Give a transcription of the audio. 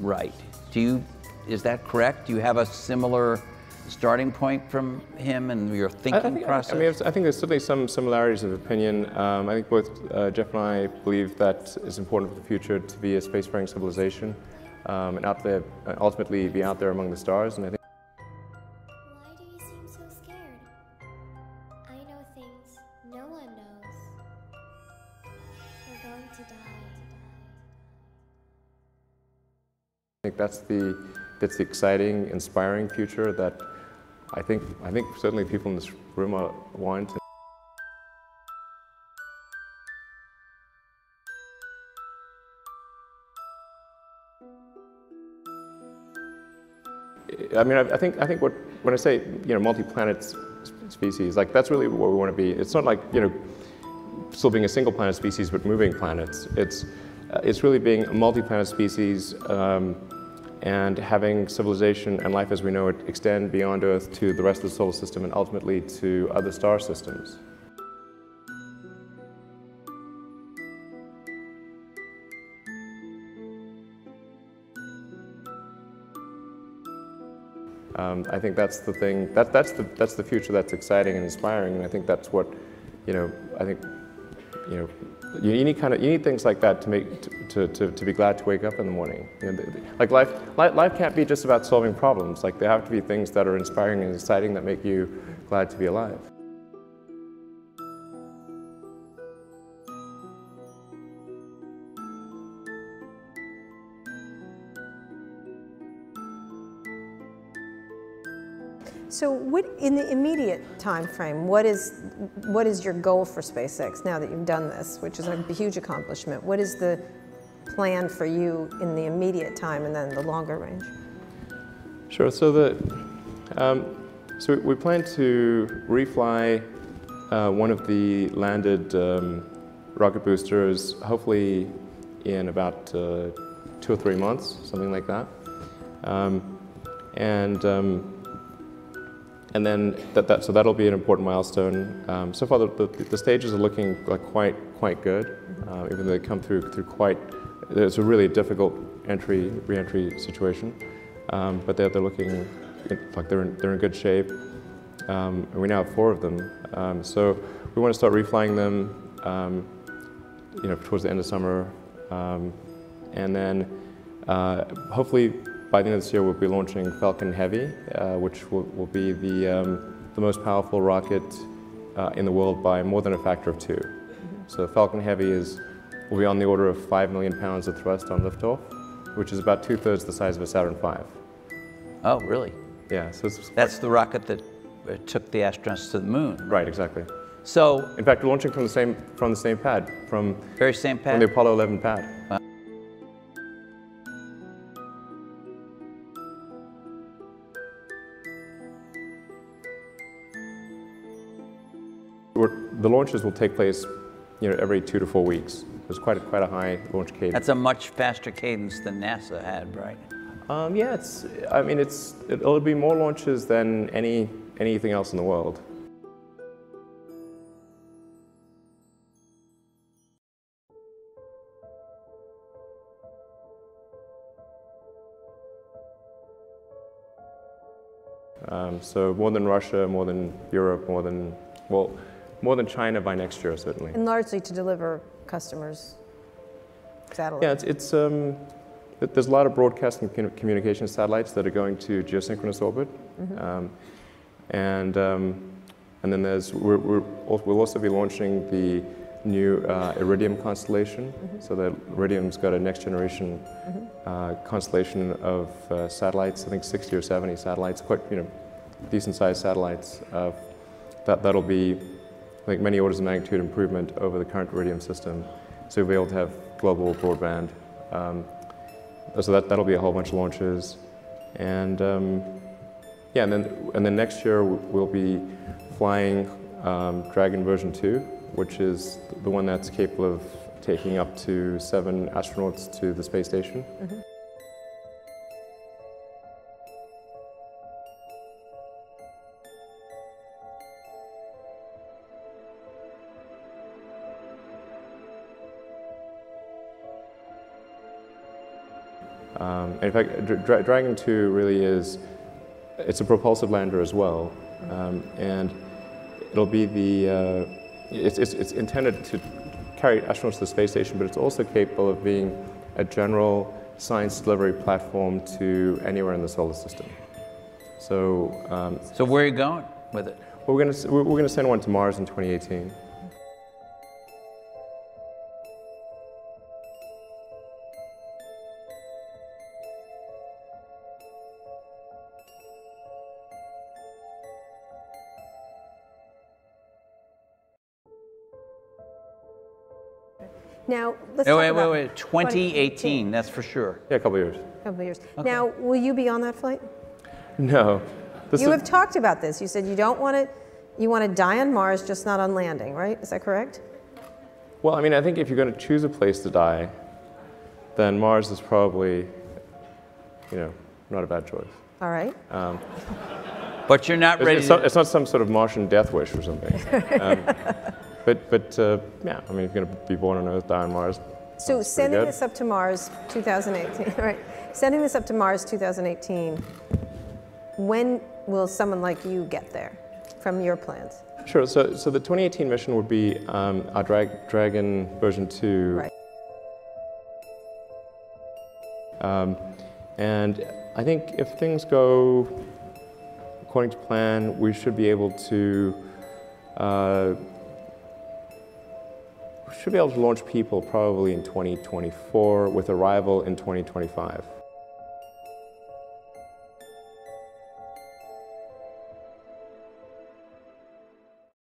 right. Is that correct? Do you have a similar starting point from him and your thinking process? I think there's certainly some similarities of opinion. I think both Jeff and I believe that it's important for the future to be a spacefaring civilization and out there, ultimately be out there among the stars. And I think. Why do you seem so scared? I know things no one knows. We're going to die. I think that's the exciting, inspiring future that I think certainly people in this room want. I mean, I think when I say multi-planet species, like that's really what we want to be. It's not like still being a single planet species but moving planets. It's really being a multi-planet species. And having civilization and life as we know it extend beyond Earth to the rest of the solar system and ultimately to other star systems. I think that's the thing. That's the future that's exciting and inspiring, and I think that's what you need things like that to be glad to wake up in the morning. Like life can't be just about solving problems. Like there have to be things that are inspiring and exciting that make you glad to be alive. So what, in the immediate time frame, what is your goal for SpaceX now that you've done this, which is a huge accomplishment? What is the plan for you in the immediate time and then the longer range? Sure. So we plan to refly one of the landed rocket boosters, hopefully in about 2 or 3 months, something like that. And then so that'll be an important milestone. So far, the stages are looking like quite good, even though they come through quite. It's a really difficult re-entry situation, but they're looking like they're in good shape. And we now have 4 of them. So we want to start reflying them, towards the end of summer, and then hopefully. By the end of this year, we'll be launching Falcon Heavy, which will be the most powerful rocket in the world by more than a factor of 2. So Falcon Heavy will be on the order of 5 million pounds of thrust on liftoff, which is about 2/3 the size of a Saturn V. Oh, really? Yeah. So that's the rocket that took the astronauts to the moon. Right. Exactly. So, in fact, we're launching from the same pad, from the Apollo 11 pad. Wow. The launches will take place, every 2 to 4 weeks. There's quite a high launch cadence. That's a much faster cadence than NASA had, right? Yeah, it'll be more launches than anything else in the world. So more than Russia, more than Europe, more than China by next year, certainly. And largely to deliver customers' Yeah, satellites. there's a lot of broadcast and communication satellites that are going to geosynchronous orbit, and then we'll also be launching the new Iridium constellation. So that Iridium's got a next generation constellation of satellites. I think 60 or 70 satellites, quite decent sized satellites. That'll be, I think, many orders of magnitude improvement over the current Iridium system. So we'll be able to have global broadband. So that'll be a whole bunch of launches, and yeah, and then next year we'll be flying Dragon version 2, which is the one that's capable of taking up to 7 astronauts to the space station. And in fact, Dragon 2 really is, it's a propulsive lander as well, and it'll be the, it's intended to carry astronauts to the space station, but it's also capable of being a general science delivery platform to anywhere in the solar system. So, So where are you going with it? we're going to send one to Mars in 2018. Now, let's No, talk wait, about wait, 2018, that's for sure. Yeah, a couple of years. couple of years. Now, will you be on that flight? No. You have talked about this. You said you don't want to, you want to die on Mars, just not on landing, right? Is that correct? Well, I mean, I think if you're going to choose a place to die, then Mars is probably, you know, not a bad choice. All right. But you're not ready It's not some sort of Martian death wish or something. But yeah, I mean, if you're going to be born on Earth, die on Mars. So sending this up to Mars 2018, right? Sending this up to Mars 2018, when will someone like you get there from your plans? Sure, so the 2018 mission would be our Dragon version 2. Right. And I think if things go according to plan, we should be able to launch people probably in 2024 with arrival in 2025.